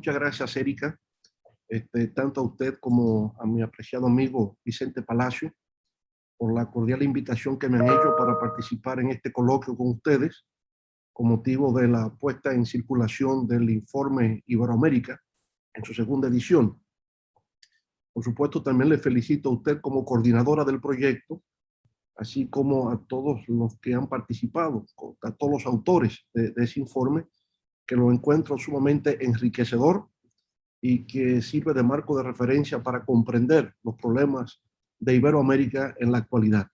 muchas gracias, Erika, tanto a usted como a mi apreciado amigo Vicente Palacio, por la cordial invitación que me han hecho para participar en este coloquio con ustedes, con motivo de la puesta en circulación del informe Iberoamérica en su segunda edición. Por supuesto, también le felicito a usted como coordinadora del proyecto, así como a todos los que han participado, a todos los autores de ese informe, que lo encuentro sumamente enriquecedor y que sirve de marco de referencia para comprender los problemas de Iberoamérica en la actualidad.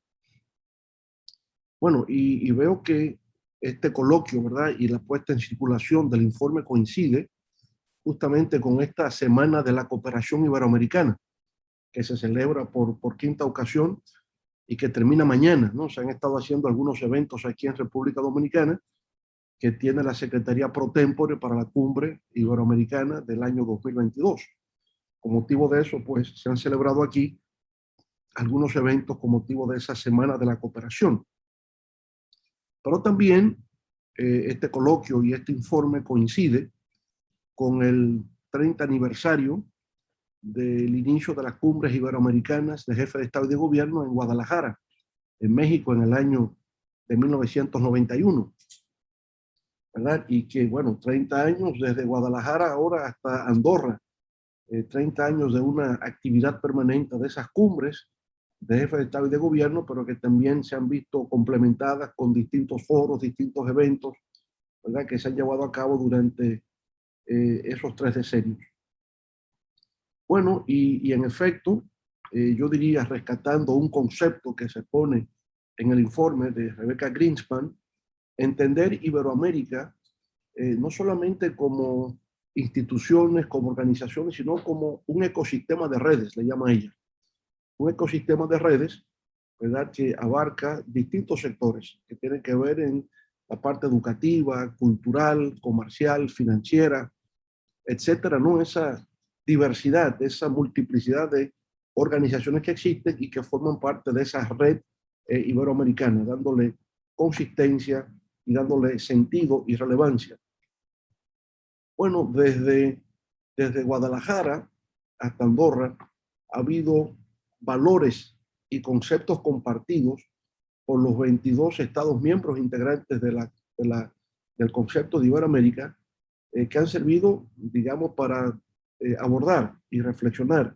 Bueno, y veo que este coloquio, ¿verdad? Y la puesta en circulación del informe coincide justamente con esta Semana de la Cooperación Iberoamericana, que se celebra por quinta ocasión y que termina mañana, ¿no? Se han estado haciendo algunos eventos aquí en República Dominicana que tiene la Secretaría Pro Tempore para la Cumbre Iberoamericana del año 2022. Con motivo de eso, pues se han celebrado aquí algunos eventos con motivo de esa Semana de la Cooperación. Pero también este coloquio y este informe coincide con el 30 aniversario del inicio de las cumbres iberoamericanas de jefes de Estado y de Gobierno en Guadalajara, en México, en el año de 1991. ¿Verdad? Y que, bueno, 30 años desde Guadalajara ahora hasta Andorra, 30 años de una actividad permanente de esas cumbres de jefes de Estado y de Gobierno, pero que también se han visto complementadas con distintos foros, distintos eventos, ¿verdad? Que se han llevado a cabo durante esos 3 decenios. Bueno, y en efecto, yo diría, rescatando un concepto que se pone en el informe de Rebecca Greenspan, entender Iberoamérica no solamente como instituciones, como organizaciones, sino como un ecosistema de redes, le llama ella. Un ecosistema de redes, ¿verdad? Que abarca distintos sectores que tienen que ver en la parte educativa, cultural, comercial, financiera, etcétera, ¿no? Esa diversidad, esa multiplicidad de organizaciones que existen y que forman parte de esa red iberoamericana, dándole consistencia y dándole sentido y relevancia. Bueno, desde Guadalajara hasta Andorra ha habido valores y conceptos compartidos por los 22 Estados miembros integrantes del concepto de Iberoamérica, que han servido, digamos, para abordar y reflexionar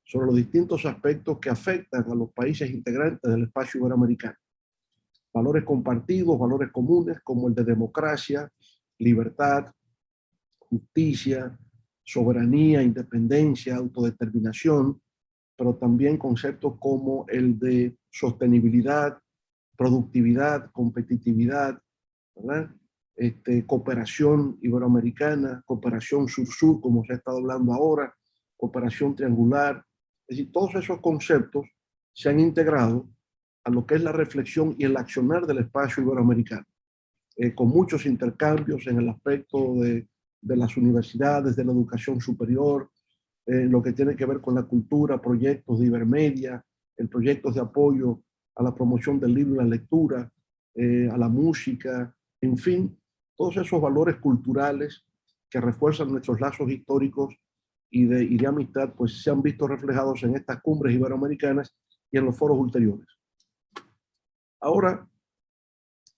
sobre los distintos aspectos que afectan a los países integrantes del espacio iberoamericano. Valores compartidos, valores comunes como el de democracia, libertad, justicia, soberanía, independencia, autodeterminación, pero también conceptos como el de sostenibilidad, productividad, competitividad, ¿verdad? Cooperación iberoamericana, cooperación sur-sur, como se ha estado hablando ahora, cooperación triangular. Es decir, todos esos conceptos se han integrado a lo que es la reflexión y el accionar del espacio iberoamericano, con muchos intercambios en el aspecto de las universidades, de la educación superior, lo que tiene que ver con la cultura, proyectos de Ibermedia, proyectos de apoyo a la promoción del libro y la lectura, a la música, en fin, todos esos valores culturales que refuerzan nuestros lazos históricos y de amistad, pues se han visto reflejados en estas cumbres iberoamericanas y en los foros ulteriores. Ahora,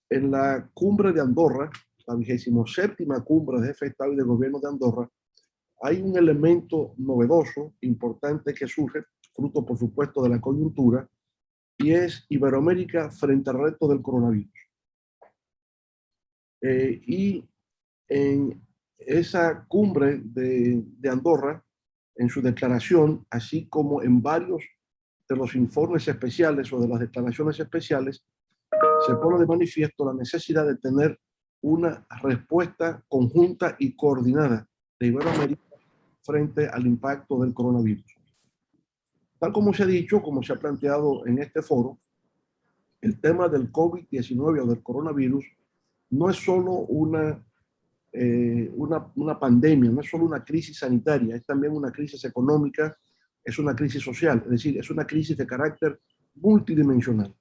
en la cumbre de Andorra, la 27ª cumbre de jefe de Estado y de Gobierno de Andorra, hay un elemento novedoso, importante que surge, fruto por supuesto de la coyuntura, y es Iberoamérica frente al reto del coronavirus. Y en esa cumbre de Andorra, en su declaración, así como en varios de los informes especiales o de las declaraciones especiales, se pone de manifiesto la necesidad de tener una respuesta conjunta y coordinada de Iberoamérica frente al impacto del coronavirus. Tal como se ha dicho, como se ha planteado en este foro, el tema del COVID-19 o del coronavirus no es solo una pandemia, no es solo una crisis sanitaria, es también una crisis económica, es una crisis social, es decir, es una crisis de carácter multidimensional.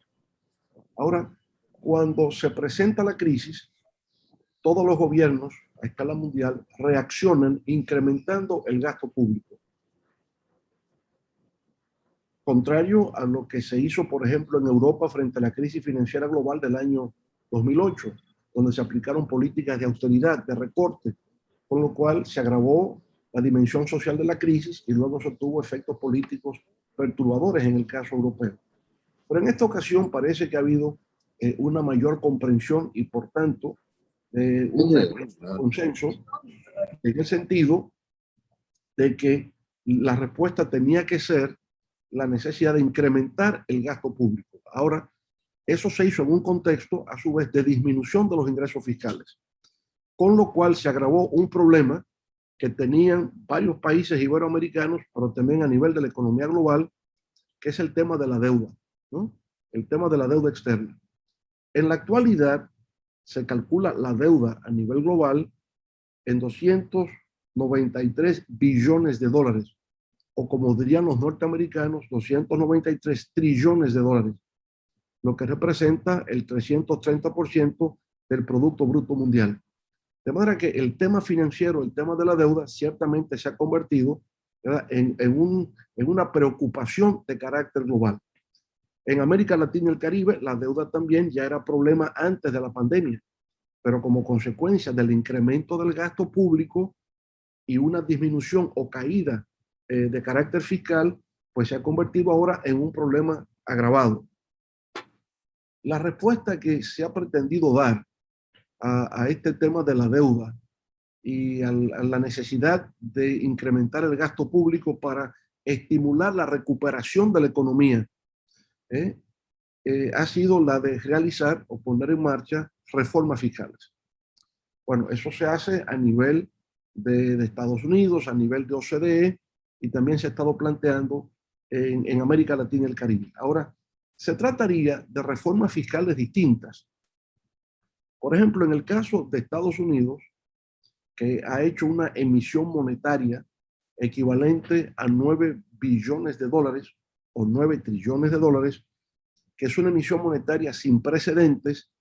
Ahora, cuando se presenta la crisis, todos los gobiernos a escala mundial reaccionan incrementando el gasto público. Contrario a lo que se hizo, por ejemplo, en Europa frente a la crisis financiera global del año 2008, donde se aplicaron políticas de austeridad, de recorte, con lo cual se agravó la dimensión social de la crisis y luego se tuvo efectos políticos perturbadores en el caso europeo. Pero en esta ocasión parece que ha habido una mayor comprensión y, por tanto, un consenso en el sentido de que la respuesta tenía que ser la necesidad de incrementar el gasto público. Ahora, eso se hizo en un contexto, a su vez, de disminución de los ingresos fiscales, con lo cual se agravó un problema que tenían varios países iberoamericanos, pero también a nivel de la economía global, que es el tema de la deuda, ¿no? El tema de la deuda externa. En la actualidad, se calcula la deuda a nivel global en 293 billones de dólares, o como dirían los norteamericanos, 293 trillones de dólares, lo que representa el 330% del Producto Bruto Mundial. De manera que el tema financiero, el tema de la deuda, ciertamente se ha convertido en una preocupación de carácter global. En América Latina y el Caribe, la deuda también ya era problema antes de la pandemia, pero como consecuencia del incremento del gasto público y una disminución o caída de carácter fiscal, pues se ha convertido ahora en un problema agravado. La respuesta que se ha pretendido dar a este tema de la deuda y a la necesidad de incrementar el gasto público para estimular la recuperación de la economía, ha sido la de realizar o poner en marcha reformas fiscales. Bueno, eso se hace a nivel de Estados Unidos, a nivel de OCDE, y también se ha estado planteando en América Latina y el Caribe. Ahora, se trataría de reformas fiscales distintas. Por ejemplo, en el caso de Estados Unidos, que ha hecho una emisión monetaria equivalente a 9 billones de dólares o 9 trillones de dólares, que es una emisión monetaria sin precedentes,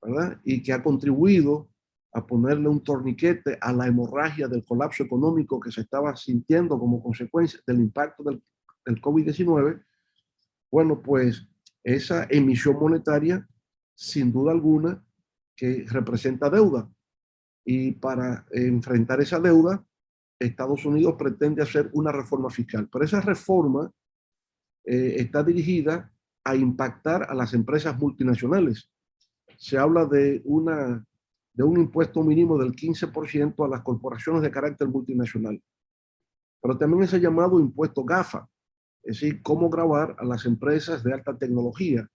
¿verdad? Y que ha contribuido a ponerle un torniquete a la hemorragia del colapso económico que se estaba sintiendo como consecuencia del impacto del COVID-19. Bueno, pues esa emisión monetaria, sin duda alguna, que representa deuda. Y para enfrentar esa deuda, Estados Unidos pretende hacer una reforma fiscal. Pero esa reforma está dirigida a impactar a las empresas multinacionales. Se habla de un impuesto mínimo del 15% a las corporaciones de carácter multinacional. Pero también ese llamado impuesto GAFA, es decir, cómo gravar a las empresas de alta tecnología,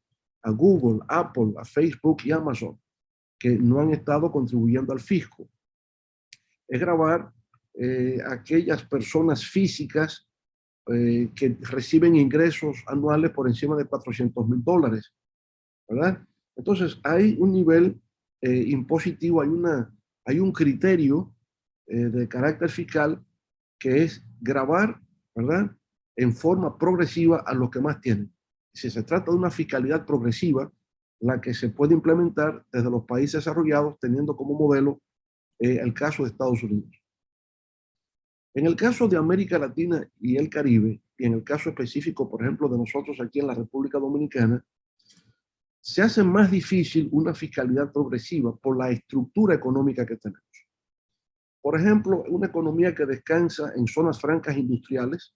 a Google, Apple, a Facebook y Amazon, que no han estado contribuyendo al fisco. Es gravar aquellas personas físicas que reciben ingresos anuales por encima de $400,000, ¿verdad? Entonces, hay un nivel impositivo, hay un criterio de carácter fiscal que es gravar, ¿verdad?, en forma progresiva a los que más tienen. Si se trata de una fiscalidad progresiva, la que se puede implementar desde los países desarrollados, teniendo como modelo el caso de Estados Unidos. En el caso de América Latina y el Caribe, y en el caso específico, por ejemplo, de nosotros aquí en la República Dominicana, se hace más difícil una fiscalidad progresiva por la estructura económica que tenemos. Por ejemplo, una economía que descansa en zonas francas industriales,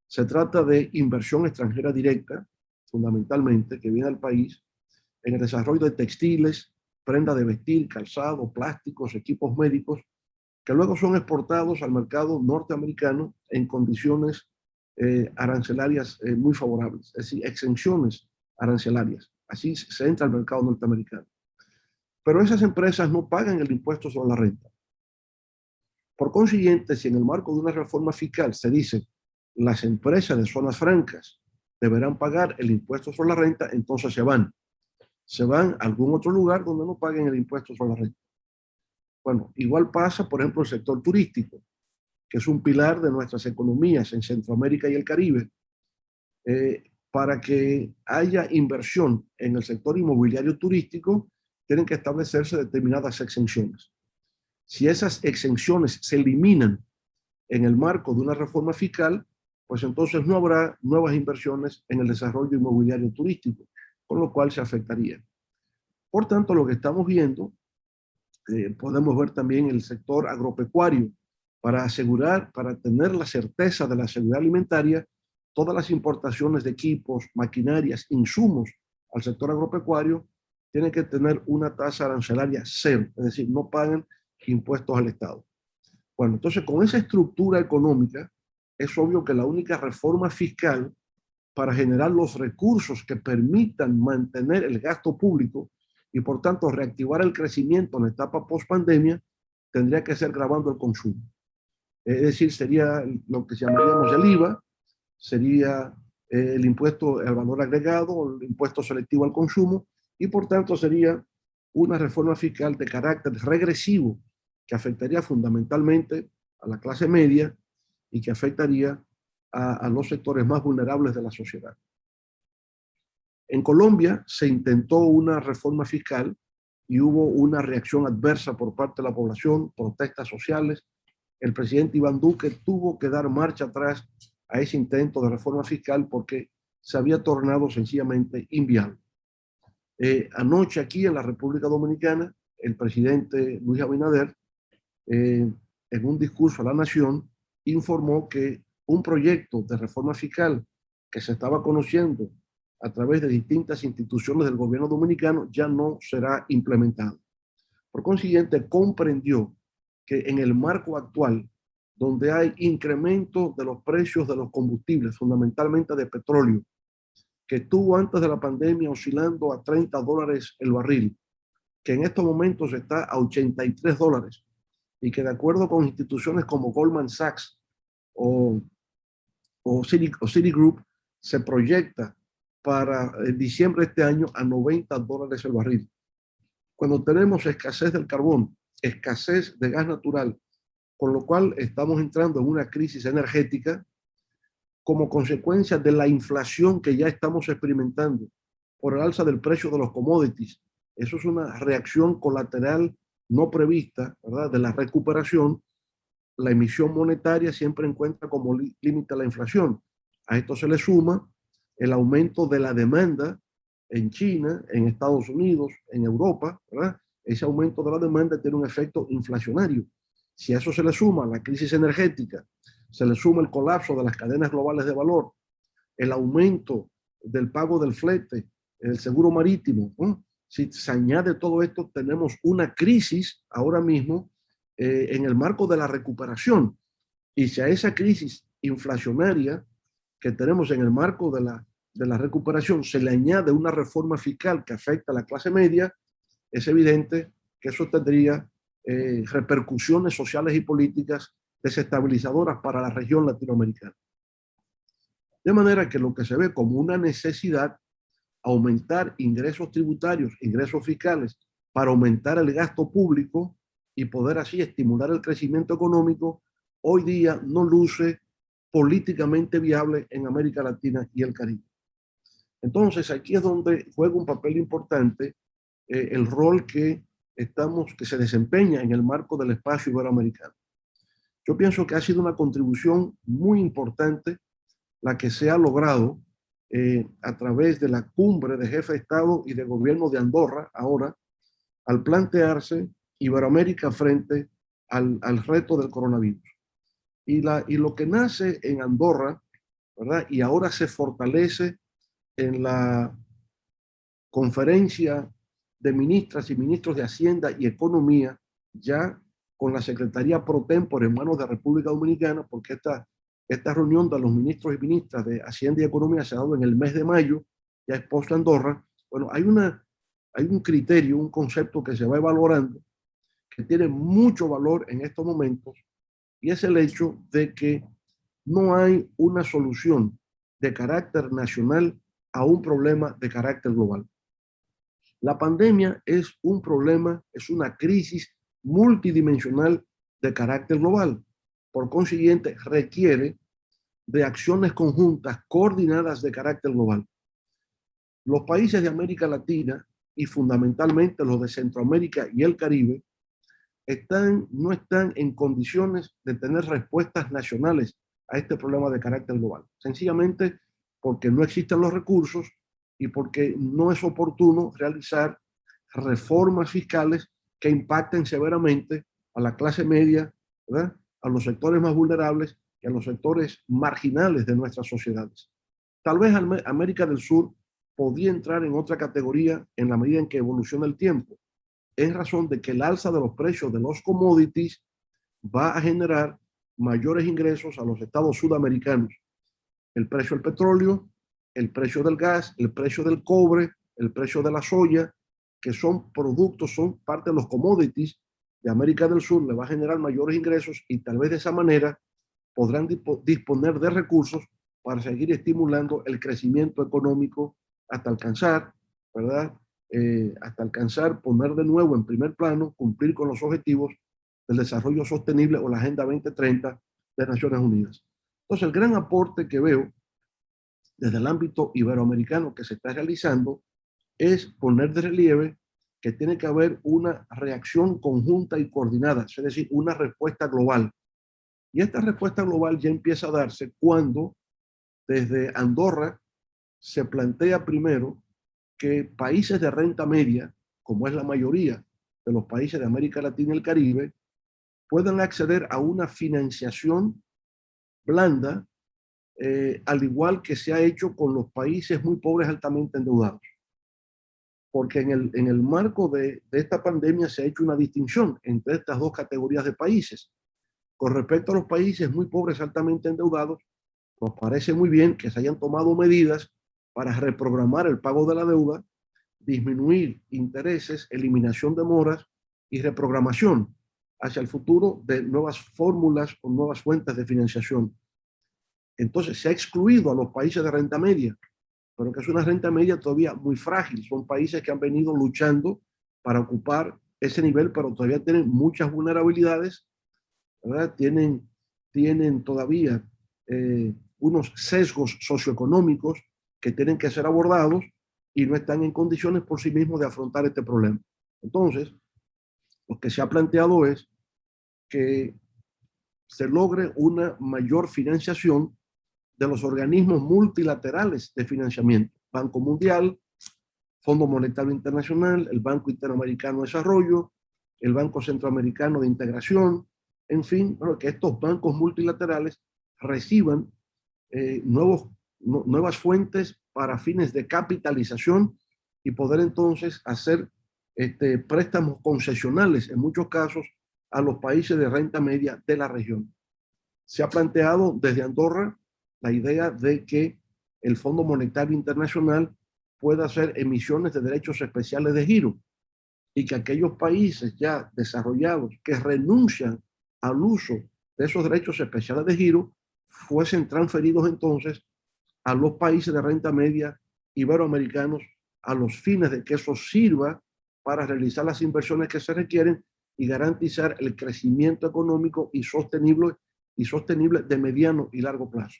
se trata de inversión extranjera directa, fundamentalmente, que viene al país en el desarrollo de textiles, prenda de vestir, calzado, plásticos, equipos médicos, que luego son exportados al mercado norteamericano en condiciones arancelarias muy favorables, es decir, exenciones arancelarias. Así se entra al mercado norteamericano. Pero esas empresas no pagan el impuesto sobre la renta. Por consiguiente, si en el marco de una reforma fiscal se dice las empresas de zonas francas deberán pagar el impuesto sobre la renta, entonces se van a algún otro lugar donde no paguen el impuesto sobre la renta. Bueno, igual pasa, por ejemplo, el sector turístico, que es un pilar de nuestras economías en Centroamérica y el Caribe. Para que haya inversión en el sector inmobiliario turístico, tienen que establecerse determinadas exenciones. Si esas exenciones se eliminan en el marco de una reforma fiscal, pues entonces no habrá nuevas inversiones en el desarrollo inmobiliario turístico, con lo cual se afectaría. Por tanto, lo que estamos viendo, podemos ver también el sector agropecuario, para asegurar, para tener la certeza de la seguridad alimentaria, todas las importaciones de equipos, maquinarias, insumos al sector agropecuario tienen que tener una tasa arancelaria cero, es decir, no pagan impuestos al Estado. Bueno, entonces con esa estructura económica, es obvio que la única reforma fiscal para generar los recursos que permitan mantener el gasto público y por tanto reactivar el crecimiento en la etapa post-pandemia, tendría que ser gravando el consumo. Es decir, sería lo que llamaríamos el IVA, sería el impuesto al valor agregado, el impuesto selectivo al consumo, y por tanto sería una reforma fiscal de carácter regresivo que afectaría fundamentalmente a la clase media y que afectaría a los sectores más vulnerables de la sociedad. En Colombia se intentó una reforma fiscal y hubo una reacción adversa por parte de la población, protestas sociales. El presidente Iván Duque tuvo que dar marcha atrás a ese intento de reforma fiscal porque se había tornado sencillamente inviable. Anoche aquí en la República Dominicana, el presidente Luis Abinader, en un discurso a la nación, informó que un proyecto de reforma fiscal que se estaba conociendo a través de distintas instituciones del gobierno dominicano ya no será implementado. Por consiguiente, comprendió que en el marco actual, donde hay incremento de los precios de los combustibles, fundamentalmente de petróleo, que estuvo antes de la pandemia oscilando a $30 el barril, que en estos momentos está a $83, y que de acuerdo con instituciones como Goldman Sachs o Citigroup, se proyecta para diciembre de este año a $90 el barril. Cuando tenemos escasez del carbón, escasez de gas natural, con lo cual estamos entrando en una crisis energética como consecuencia de la inflación que ya estamos experimentando por el alza del precio de los commodities. Eso es una reacción colateral no prevista, ¿verdad?, de la recuperación. La emisión monetaria siempre encuentra como límite a la inflación. A esto se le suma el aumento de la demanda en China, en Estados Unidos, en Europa, ¿verdad? Ese aumento de la demanda tiene un efecto inflacionario. Si a eso se le suma la crisis energética, se le suma el colapso de las cadenas globales de valor, el aumento del pago del flete, el seguro marítimo, ¿no? Si se añade todo esto, tenemos una crisis ahora mismo en el marco de la recuperación. Y si a esa crisis inflacionaria que tenemos en el marco de la recuperación se le añade una reforma fiscal que afecta a la clase media, es evidente que eso tendría repercusiones sociales y políticas desestabilizadoras para la región latinoamericana. De manera que lo que se ve como una necesidad, aumentar ingresos tributarios, ingresos fiscales, para aumentar el gasto público y poder así estimular el crecimiento económico, hoy día no luce políticamente viable en América Latina y el Caribe. Entonces, aquí es donde juega un papel importante el rol que se desempeña en el marco del espacio iberoamericano. Yo pienso que ha sido una contribución muy importante la que se ha logrado a través de la cumbre de jefe de Estado y de gobierno de Andorra, ahora, al plantearse Iberoamérica frente al reto del coronavirus. Y lo que nace en Andorra, ¿verdad?, y ahora se fortalece en la conferencia de ministras y ministros de Hacienda y Economía, ya con la Secretaría pro tempore en manos de República Dominicana, porque esta reunión de los ministros y ministras de Hacienda y Economía se ha dado en el mes de mayo, ya expuesto a Andorra. Bueno, hay un criterio, un concepto que se va evaluando, que tiene mucho valor en estos momentos, y es el hecho de que no hay una solución de carácter nacional a un problema de carácter global. La pandemia es un problema, es una crisis multidimensional de carácter global. Por consiguiente, requiere de acciones conjuntas coordinadas de carácter global. Los países de América Latina y fundamentalmente los de Centroamérica y el Caribe no están en condiciones de tener respuestas nacionales a este problema de carácter global. Sencillamente porque no existen los recursos y porque no es oportuno realizar reformas fiscales que impacten severamente a la clase media, ¿verdad?, a los sectores más vulnerables y a los sectores marginales de nuestras sociedades. Tal vez América del Sur podía entrar en otra categoría en la medida en que evoluciona el tiempo, en razón de que el alza de los precios de los commodities va a generar mayores ingresos a los estados sudamericanos. El precio del petróleo, el precio del gas, el precio del cobre, el precio de la soya, que son productos, son parte de los commodities de América del Sur, le va a generar mayores ingresos y tal vez de esa manera podrán disponer de recursos para seguir estimulando el crecimiento económico hasta alcanzar, ¿verdad? Hasta alcanzar, poner de nuevo en primer plano, cumplir con los objetivos del desarrollo sostenible o la Agenda 2030 de Naciones Unidas. Entonces, el gran aporte que veo desde el ámbito iberoamericano que se está realizando es poner de relieve que tiene que haber una reacción conjunta y coordinada, es decir, una respuesta global. Y esta respuesta global ya empieza a darse cuando desde Andorra se plantea primero que países de renta media, como es la mayoría de los países de América Latina y el Caribe, puedan acceder a una financiación blanda, al igual que se ha hecho con los países muy pobres altamente endeudados. Porque en el marco de esta pandemia se ha hecho una distinción entre estas dos categorías de países. Con respecto a los países muy pobres altamente endeudados, nos parece muy bien que se hayan tomado medidas para reprogramar el pago de la deuda, disminuir intereses, eliminación de moras y reprogramación hacia el futuro de nuevas fórmulas o nuevas fuentes de financiación. Entonces se ha excluido a los países de renta media, pero que es una renta media todavía muy frágil. Son países que han venido luchando para ocupar ese nivel, pero todavía tienen muchas vulnerabilidades, ¿verdad? Tienen todavía unos sesgos socioeconómicos que tienen que ser abordados y no están en condiciones por sí mismos de afrontar este problema. Entonces, lo que se ha planteado es que se logre una mayor financiación de los organismos multilaterales de financiamiento, Banco Mundial, Fondo Monetario Internacional, el Banco Interamericano de Desarrollo, el Banco Centroamericano de Integración, en fin, que estos bancos multilaterales reciban nuevas fuentes para fines de capitalización y poder entonces hacer préstamos concesionales, en muchos casos, a los países de renta media de la región. Se ha planteado desde Andorra la idea de que el Fondo Monetario Internacional pueda hacer emisiones de derechos especiales de giro y que aquellos países ya desarrollados que renuncian al uso de esos derechos especiales de giro fuesen transferidos entonces a los países de renta media iberoamericanos a los fines de que eso sirva para realizar las inversiones que se requieren y garantizar el crecimiento económico y sostenible de mediano y largo plazo.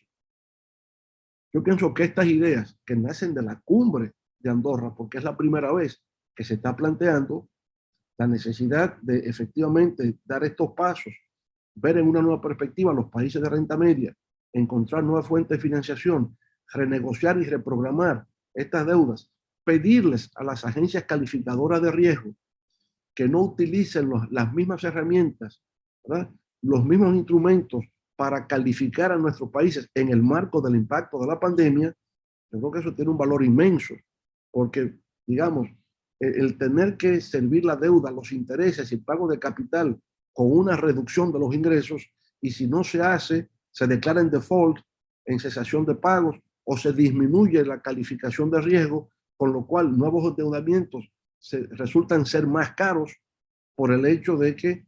Yo pienso que estas ideas que nacen de la cumbre de Andorra, porque es la primera vez que se está planteando la necesidad de efectivamente dar estos pasos, ver en una nueva perspectiva los países de renta media, encontrar nuevas fuentes de financiación, renegociar y reprogramar estas deudas, pedirles a las agencias calificadoras de riesgo que no utilicen las mismas herramientas, ¿verdad?, los mismos instrumentos para calificar a nuestros países en el marco del impacto de la pandemia. Yo creo que eso tiene un valor inmenso, porque, digamos, el tener que servir la deuda, los intereses y el pago de capital con una reducción de los ingresos, y si no se hace, se declara en default, en cesación de pagos, o se disminuye la calificación de riesgo, con lo cual nuevos endeudamientos resultan ser más caros por el hecho de que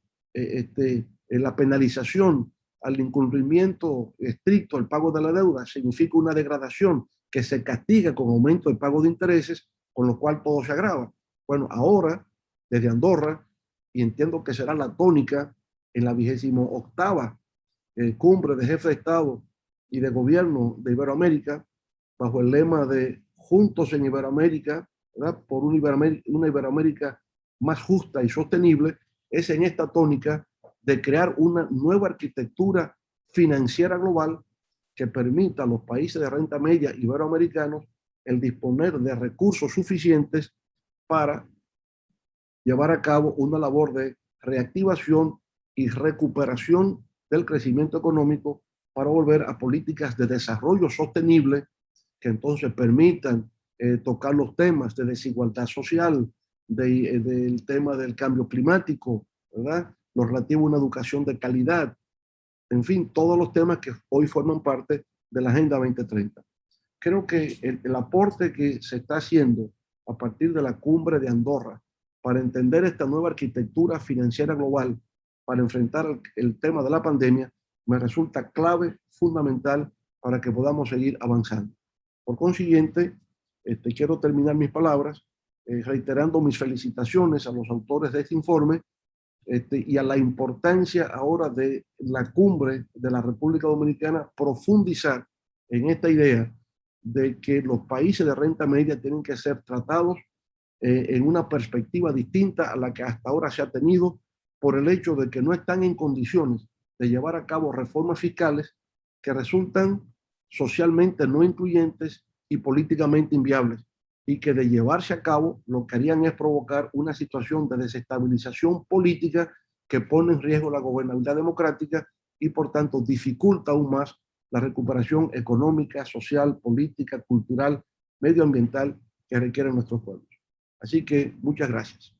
la penalización al incumplimiento estricto del pago de la deuda significa una degradación que se castiga con aumento del pago de intereses, con lo cual todo se agrava. Bueno, ahora, desde Andorra, y entiendo que será la tónica en la 28ª cumbre de jefes de Estado y de gobierno de Iberoamérica, bajo el lema de Juntos en Iberoamérica, ¿verdad?, por una Iberoamérica más justa y sostenible, es en esta tónica de crear una nueva arquitectura financiera global que permita a los países de renta media iberoamericanos el disponer de recursos suficientes para llevar a cabo una labor de reactivación y recuperación del crecimiento económico para volver a políticas de desarrollo sostenible que entonces permitan tocar los temas de desigualdad social, del tema del cambio climático, ¿verdad? Lo relativo a una educación de calidad, en fin, todos los temas que hoy forman parte de la Agenda 2030. Creo que el aporte que se está haciendo a partir de la cumbre de Andorra para entender esta nueva arquitectura financiera global, para enfrentar el tema de la pandemia, me resulta clave, fundamental, para que podamos seguir avanzando. Por consiguiente, quiero terminar mis palabras reiterando mis felicitaciones a los autores de este informe y a la importancia ahora de la cumbre de la República Dominicana profundizar en esta idea de que los países de renta media tienen que ser tratados en una perspectiva distinta a la que hasta ahora se ha tenido por el hecho de que no están en condiciones de llevar a cabo reformas fiscales que resultan socialmente no incluyentes y políticamente inviables, y que de llevarse a cabo lo que harían es provocar una situación de desestabilización política que pone en riesgo la gobernabilidad democrática y por tanto dificulta aún más la recuperación económica, social, política, cultural, medioambiental que requieren nuestros pueblos. Así que muchas gracias.